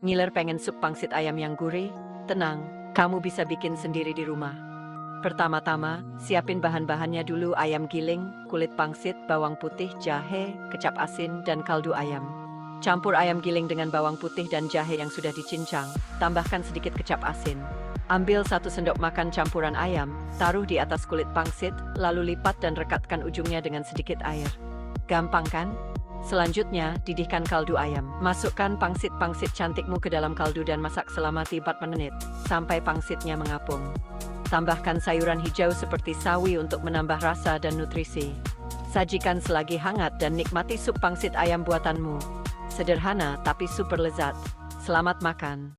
Ngiler pengen sup pangsit ayam yang gurih? Tenang, kamu bisa bikin sendiri di rumah. Pertama-tama, siapin bahan-bahannya dulu: ayam giling, kulit pangsit, bawang putih, jahe, kecap asin, dan kaldu ayam. Campur ayam giling dengan bawang putih dan jahe yang sudah dicincang, tambahkan sedikit kecap asin. Ambil 1 sendok makan campuran ayam, taruh di atas kulit pangsit, lalu lipat dan rekatkan ujungnya dengan sedikit air. Gampang kan? Selanjutnya, didihkan kaldu ayam. Masukkan pangsit-pangsit cantikmu ke dalam kaldu dan masak selama 4 menit, sampai pangsitnya mengapung. Tambahkan sayuran hijau seperti sawi untuk menambah rasa dan nutrisi. Sajikan selagi hangat dan nikmati sup pangsit ayam buatanmu. Sederhana tapi super lezat. Selamat makan.